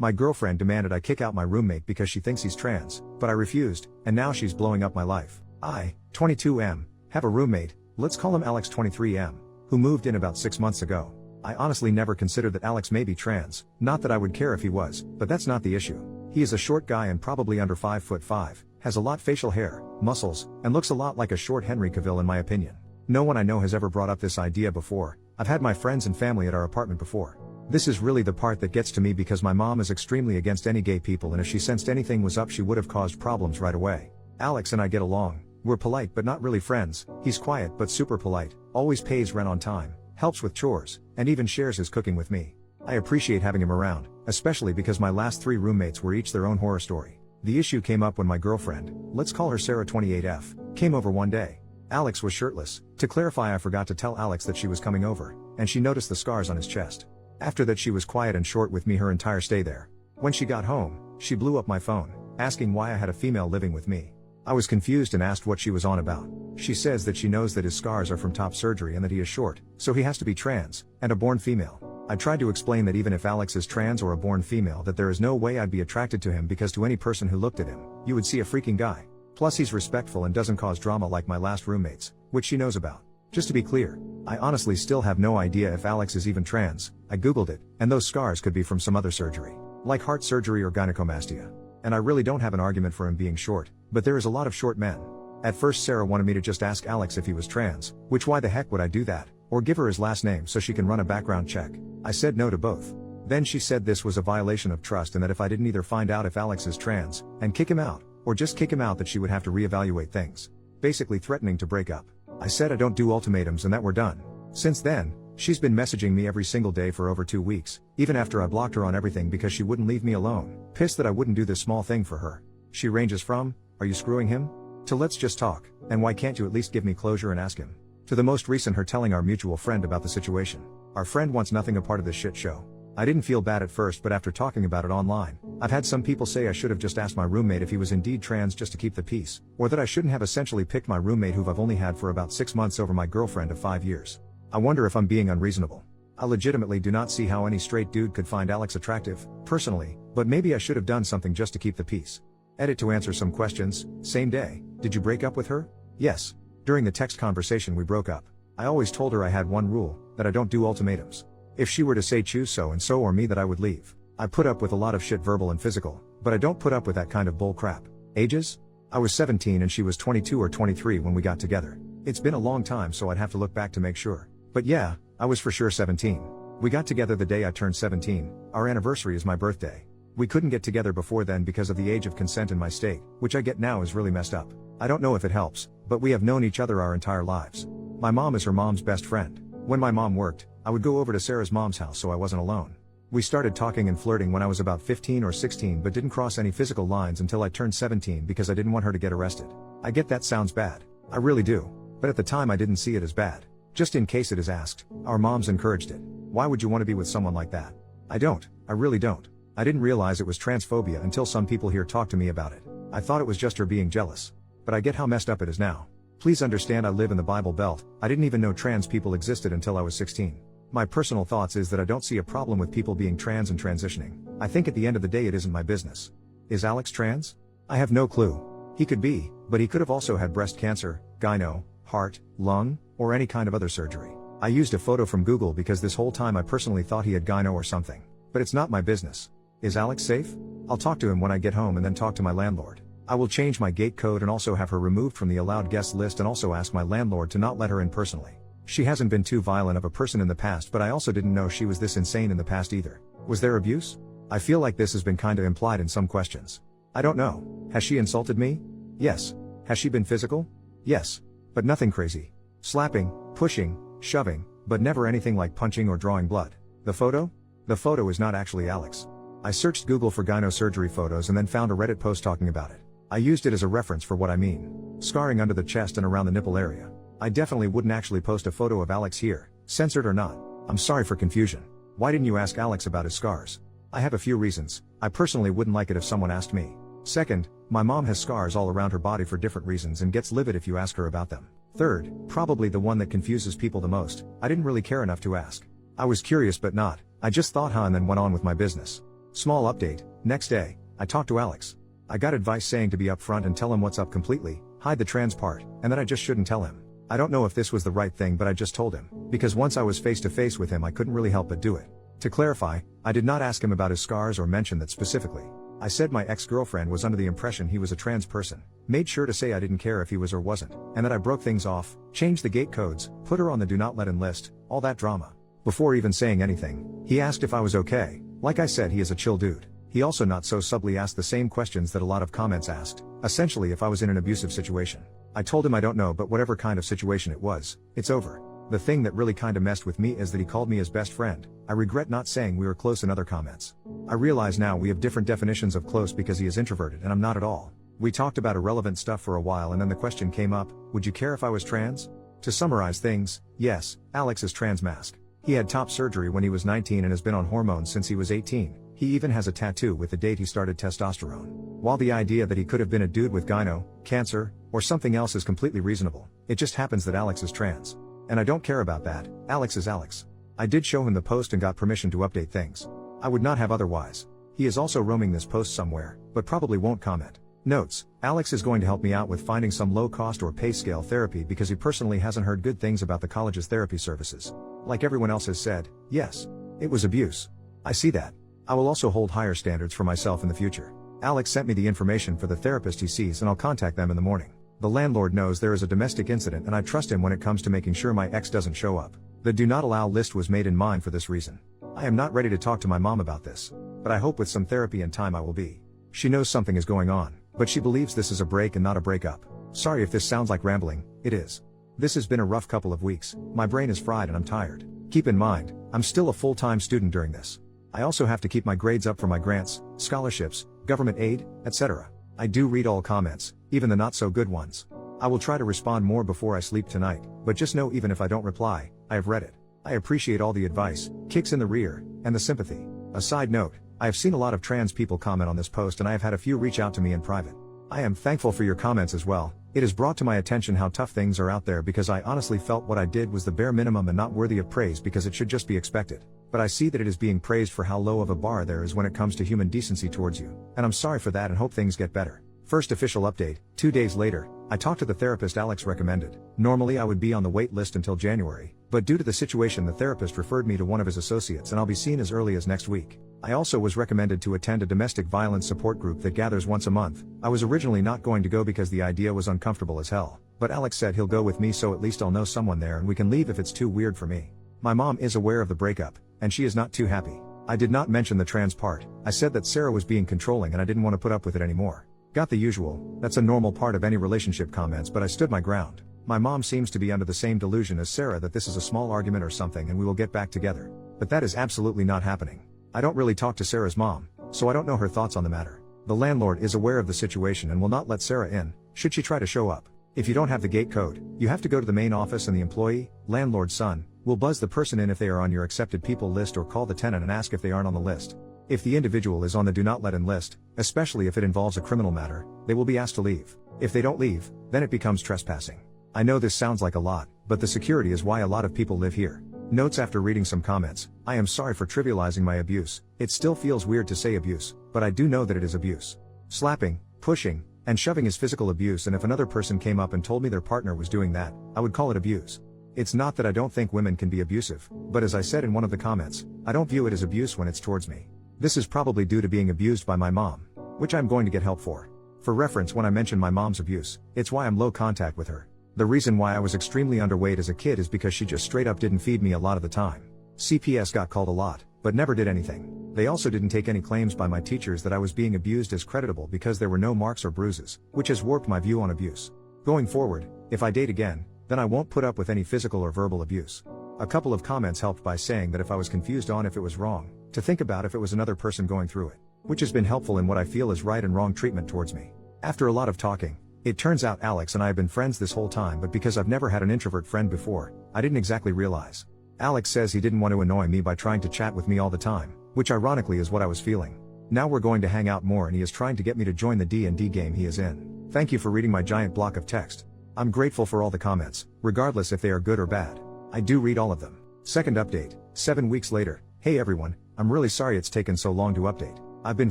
My girlfriend demanded I kick out my roommate because she thinks he's trans, but I refused, and now she's blowing up my life. I, 22M, have a roommate, let's call him Alex 23M, who moved in about 6 months ago. I honestly never considered that Alex may be trans, not that I would care if he was, but that's not the issue. He is a short guy and probably under 5'5", has a lot facial hair, muscles, and looks a lot like a short Henry Cavill in my opinion. No one I know has ever brought up this idea before. I've had my friends and family at our apartment before. This is really the part that gets to me because my mom is extremely against any gay people, and if she sensed anything was up she would have caused problems right away. Alex and I get along. We're polite but not really friends. He's quiet but super polite, always pays rent on time, helps with chores, and even shares his cooking with me. I appreciate having him around, especially because my last 3 roommates were each their own horror story. The issue came up when my girlfriend, let's call her Sarah 28F, came over one day. Alex was shirtless. To clarify, I forgot to tell Alex that she was coming over, and she noticed the scars on his chest. After that she was quiet and short with me her entire stay there. When she got home, she blew up my phone, asking why I had a female living with me. I was confused and asked what she was on about. She says that she knows that his scars are from top surgery and that he is short, so he has to be trans, and a born female. I tried to explain that even if Alex is trans or a born female, that there is no way I'd be attracted to him because to any person who looked at him, you would see a freaking guy. Plus he's respectful and doesn't cause drama like my last roommates, which she knows about. Just to be clear, I honestly still have no idea if Alex is even trans. I googled it, and those scars could be from some other surgery, like heart surgery or gynecomastia. And I really don't have an argument for him being short, but there is a lot of short men. At first Sarah wanted me to just ask Alex if he was trans, which why the heck would I do that, or give her his last name so she can run a background check. I said no to both. Then she said this was a violation of trust and that if I didn't either find out if Alex is trans, and kick him out, or just kick him out that she would have to reevaluate things. Basically threatening to break up. I said I don't do ultimatums and that we're done. Since then, she's been messaging me every single day for over 2 weeks, even after I blocked her on everything because she wouldn't leave me alone, pissed that I wouldn't do this small thing for her. She ranges from, "Are you screwing him?" to "Let's just talk, and why can't you at least give me closure and ask him?" to the most recent her telling our mutual friend about the situation. Our friend wants nothing a part of this shit show. I didn't feel bad at first, but after talking about it online, I've had some people say I should have just asked my roommate if he was indeed trans just to keep the peace, or that I shouldn't have essentially picked my roommate who I've only had for about 6 months over my girlfriend of 5 years. I wonder if I'm being unreasonable. I legitimately do not see how any straight dude could find Alex attractive, personally, but maybe I should have done something just to keep the peace. Edit to answer some questions. Same day, did you break up with her? Yes. During the text conversation we broke up. I always told her I had one rule, that I don't do ultimatums. If she were to say choose so and so or me, that I would leave. I put up with a lot of shit, verbal and physical, but I don't put up with that kind of bull crap. Ages? I was 17 and she was 22 or 23 when we got together. It's been a long time, so I'd have to look back to make sure. But yeah, I was for sure 17. We got together the day I turned 17, our anniversary is my birthday. We couldn't get together before then because of the age of consent in my state, which I get now is really messed up. I don't know if it helps, but we have known each other our entire lives. My mom is her mom's best friend. When my mom worked, I would go over to Sarah's mom's house so I wasn't alone. We started talking and flirting when I was about 15 or 16 but didn't cross any physical lines until I turned 17 because I didn't want her to get arrested. I get that sounds bad. I really do. But at the time I didn't see it as bad. Just in case it is asked, our moms encouraged it. Why would you want to be with someone like that? I don't. I really don't. I didn't realize it was transphobia until some people here talked to me about it. I thought it was just her being jealous. But I get how messed up it is now. Please understand I live in the Bible Belt. I didn't even know trans people existed until I was 16. My personal thoughts is that I don't see a problem with people being trans and transitioning. I think at the end of the day it isn't my business. Is Alex trans? I have no clue. He could be, but he could have also had breast cancer, gyno, heart, lung, or any kind of other surgery. I used a photo from Google because this whole time I personally thought he had gyno or something. But it's not my business. Is Alex safe? I'll talk to him when I get home and then talk to my landlord. I will change my gate code and also have her removed from the allowed guest list and also ask my landlord to not let her in personally. She hasn't been too violent of a person in the past, but I also didn't know she was this insane in the past either. Was there abuse? I feel like this has been kinda implied in some questions. I don't know. Has she insulted me? Yes. Has she been physical? Yes. But nothing crazy. Slapping, pushing, shoving, but never anything like punching or drawing blood. The photo? The photo is not actually Alex. I searched Google for gyno surgery photos and then found a Reddit post talking about it. I used it as a reference for what I mean. Scarring under the chest and around the nipple area. I definitely wouldn't actually post a photo of Alex here, censored or not. I'm sorry for confusion. Why didn't you ask Alex about his scars? I have a few reasons. I personally wouldn't like it if someone asked me. Second, my mom has scars all around her body for different reasons and gets livid if you ask her about them. Third, probably the one that confuses people the most, I didn't really care enough to ask. I was curious but not. I just thought and then went on with my business. Small update, next day, I talked to Alex. I got advice saying to be upfront and tell him what's up completely, hide the trans part, and that I just shouldn't tell him. I don't know if this was the right thing, but I just told him, because once I was face to face with him I couldn't really help but do it. To clarify, I did not ask him about his scars or mention that specifically. I said my ex-girlfriend was under the impression he was a trans person, made sure to say I didn't care if he was or wasn't, and that I broke things off, changed the gate codes, put her on the do not let in list, all that drama. Before even saying anything, he asked if I was okay. Like I said, he is a chill dude. He also not so subtly asked the same questions that a lot of comments asked, essentially if I was in an abusive situation. I told him I don't know, but whatever kind of situation it was, it's over. The thing that really kinda messed with me is that he called me his best friend. I regret not saying we were close in other comments. I realize now we have different definitions of close because he is introverted and I'm not at all. We talked about irrelevant stuff for a while and then the question came up, would you care if I was trans? To summarize things, yes, Alex is trans mask. He had top surgery when he was 19 and has been on hormones since he was 18. He even has a tattoo with the date he started testosterone. While the idea that he could have been a dude with gyno, cancer, or something else is completely reasonable, it just happens that Alex is trans. And I don't care about that, Alex is Alex. I did show him the post and got permission to update things. I would not have otherwise. He is also roaming this post somewhere, but probably won't comment. Notes, Alex is going to help me out with finding some low-cost or pay scale therapy because he personally hasn't heard good things about the college's therapy services. Like everyone else has said, yes, it was abuse. I see that. I will also hold higher standards for myself in the future. Alex sent me the information for the therapist he sees and I'll contact them in the morning. The landlord knows there is a domestic incident and I trust him when it comes to making sure my ex doesn't show up. The do not allow list was made in mind for this reason. I am not ready to talk to my mom about this, but I hope with some therapy and time I will be. She knows something is going on, but she believes this is a break and not a breakup. Sorry if this sounds like rambling, it is. This has been a rough couple of weeks, my brain is fried and I'm tired. Keep in mind, I'm still a full-time student during this. I also have to keep my grades up for my grants, scholarships, government aid, etc. I do read all comments, even the not so good ones. I will try to respond more before I sleep tonight, but just know even if I don't reply, I have read it. I appreciate all the advice, kicks in the rear, and the sympathy. A side note, I have seen a lot of trans people comment on this post and I have had a few reach out to me in private. I am thankful for your comments as well. It has brought to my attention how tough things are out there because I honestly felt what I did was the bare minimum and not worthy of praise because it should just be expected. But I see that it is being praised for how low of a bar there is when it comes to human decency towards you, and I'm sorry for that and hope things get better. First official update, 2 days later, I talked to the therapist Alex recommended. Normally I would be on the wait list until January, but due to the situation the therapist referred me to one of his associates and I'll be seen as early as next week. I also was recommended to attend a domestic violence support group that gathers once a month. I was originally not going to go because the idea was uncomfortable as hell, but Alex said he'll go with me so at least I'll know someone there and we can leave if it's too weird for me. My mom is aware of the breakup, and she is not too happy. I did not mention the trans part. I said that Sarah was being controlling and I didn't want to put up with it anymore. Got the usual, that's a normal part of any relationship comments, but I stood my ground. My mom seems to be under the same delusion as Sarah that this is a small argument or something and we will get back together. But that is absolutely not happening. I don't really talk to Sarah's mom, so I don't know her thoughts on the matter. The landlord is aware of the situation and will not let Sarah in, should she try to show up. If you don't have the gate code, you have to go to the main office and the employee, landlord's son, will buzz the person in if they are on your accepted people list or call the tenant and ask if they aren't on the list. If the individual is on the do not let in list, especially if it involves a criminal matter, they will be asked to leave. If they don't leave, then it becomes trespassing. I know this sounds like a lot, but the security is why a lot of people live here. Notes after reading some comments, I am sorry for trivializing my abuse. It still feels weird to say abuse, but I do know that it is abuse. Slapping, pushing, and shoving is physical abuse, and if another person came up and told me their partner was doing that, I would call it abuse. It's not that I don't think women can be abusive, but as I said in one of the comments, I don't view it as abuse when it's towards me. This is probably due to being abused by my mom, which I'm going to get help for. For reference, when I mention my mom's abuse, it's why I'm low contact with her. The reason why I was extremely underweight as a kid is because she just straight up didn't feed me a lot of the time. CPS got called a lot, but never did anything. They also didn't take any claims by my teachers that I was being abused as creditable because there were no marks or bruises, which has warped my view on abuse. Going forward, if I date again, then I won't put up with any physical or verbal abuse. A couple of comments helped by saying that if I was confused on if it was wrong, to think about if it was another person going through it, which has been helpful in what I feel is right and wrong treatment towards me. After a lot of talking, it turns out Alex and I have been friends this whole time, but because I've never had an introvert friend before, I didn't exactly realize. Alex says he didn't want to annoy me by trying to chat with me all the time, which ironically is what I was feeling. Now we're going to hang out more and he is trying to get me to join the D&D game he is in. Thank you for reading my giant block of text. I'm grateful for all the comments, regardless if they are good or bad. I do read all of them. Second update, 7 weeks later. Hey everyone, I'm really sorry it's taken so long to update. I've been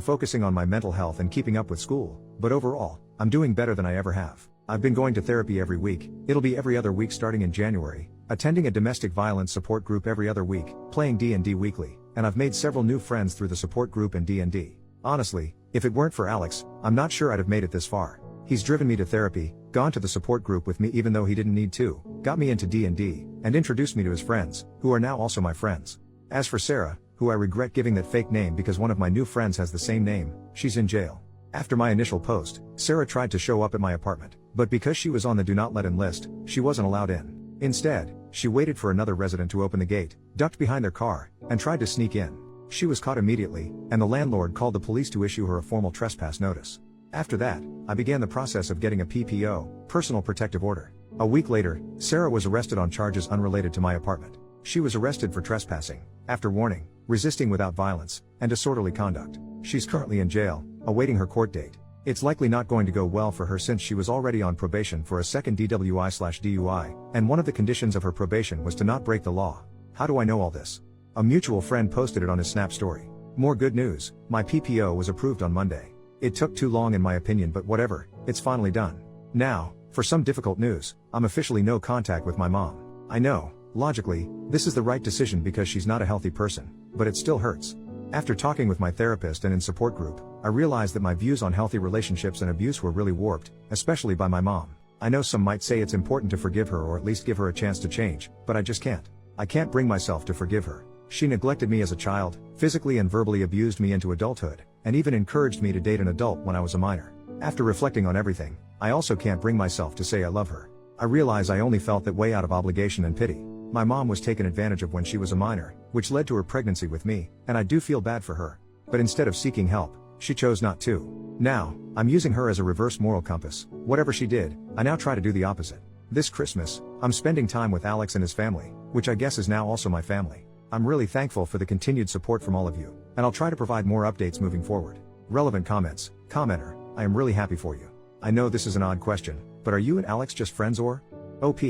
focusing on my mental health and keeping up with school, but overall, I'm doing better than I ever have. I've been going to therapy every week, it'll be every other week starting in January, attending a domestic violence support group every other week, playing D&D weekly, and I've made several new friends through the support group and D&D. Honestly, if it weren't for Alex, I'm not sure I'd have made it this far. He's driven me to therapy, gone to the support group with me even though he didn't need to, got me into D&D, and introduced me to his friends, who are now also my friends. As for Sarah, who I regret giving that fake name because one of my new friends has the same name, she's in jail. After my initial post, Sarah tried to show up at my apartment, but because she was on the do not let in list, she wasn't allowed in. Instead, she waited for another resident to open the gate, ducked behind their car, and tried to sneak in. She was caught immediately, and the landlord called the police to issue her a formal trespass notice. After that, I began the process of getting a PPO, personal protective order. A week later, Sarah was arrested on charges unrelated to my apartment. She was arrested for trespassing, after warning, resisting without violence, and disorderly conduct. She's currently in jail, awaiting her court date. It's likely not going to go well for her since she was already on probation for a second DWI/DUI, and one of the conditions of her probation was to not break the law. How do I know all this? A mutual friend posted it on his Snap story. More good news, my PPO was approved on Monday. It took too long in my opinion, but whatever, it's finally done. Now, for some difficult news, I'm officially no contact with my mom. I know, logically, this is the right decision because she's not a healthy person, but it still hurts. After talking with my therapist and in support group, I realized that my views on healthy relationships and abuse were really warped, especially by my mom. I know some might say it's important to forgive her or at least give her a chance to change, but I just can't. I can't bring myself to forgive her. She neglected me as a child, physically and verbally abused me into adulthood, and even encouraged me to date an adult when I was a minor. After reflecting on everything, I also can't bring myself to say I love her. I realize I only felt that way out of obligation and pity. My mom was taken advantage of when she was a minor, which led to her pregnancy with me, and I do feel bad for her. But instead of seeking help, she chose not to. Now, I'm using her as a reverse moral compass. Whatever she did, I now try to do the opposite. This Christmas, I'm spending time with Alex and his family, which I guess is now also my family. I'm really thankful for the continued support from all of you, and I'll try to provide more updates moving forward. Relevant comments. Commenter, I am really happy for you. I know this is an odd question, but are you and Alex just friends or? OP.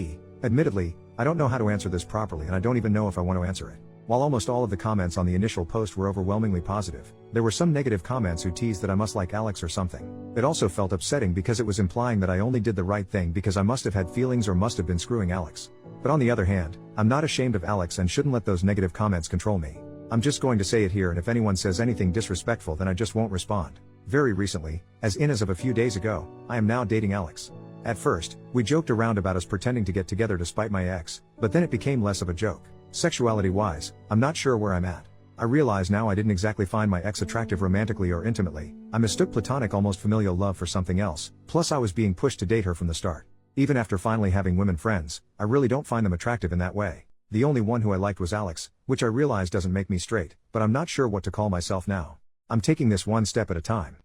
Admittedly, I don't know how to answer this properly and I don't even know if I want to answer it. While almost all of the comments on the initial post were overwhelmingly positive, there were some negative comments who teased that I must like Alex or something. It also felt upsetting because it was implying that I only did the right thing because I must have had feelings or must have been screwing Alex. But on the other hand, I'm not ashamed of Alex and shouldn't let those negative comments control me. I'm just going to say it here, and if anyone says anything disrespectful then I just won't respond. Very recently, as of a few days ago, I am now dating Alex. At first, we joked around about us pretending to get together despite my ex, but then it became less of a joke. Sexuality-wise, I'm not sure where I'm at. I realize now I didn't exactly find my ex attractive romantically or intimately. I mistook platonic, almost familial love for something else, plus I was being pushed to date her from the start. Even after finally having women friends, I really don't find them attractive in that way. The only one who I liked was Alex, which I realize doesn't make me straight, but I'm not sure what to call myself now. I'm taking this one step at a time.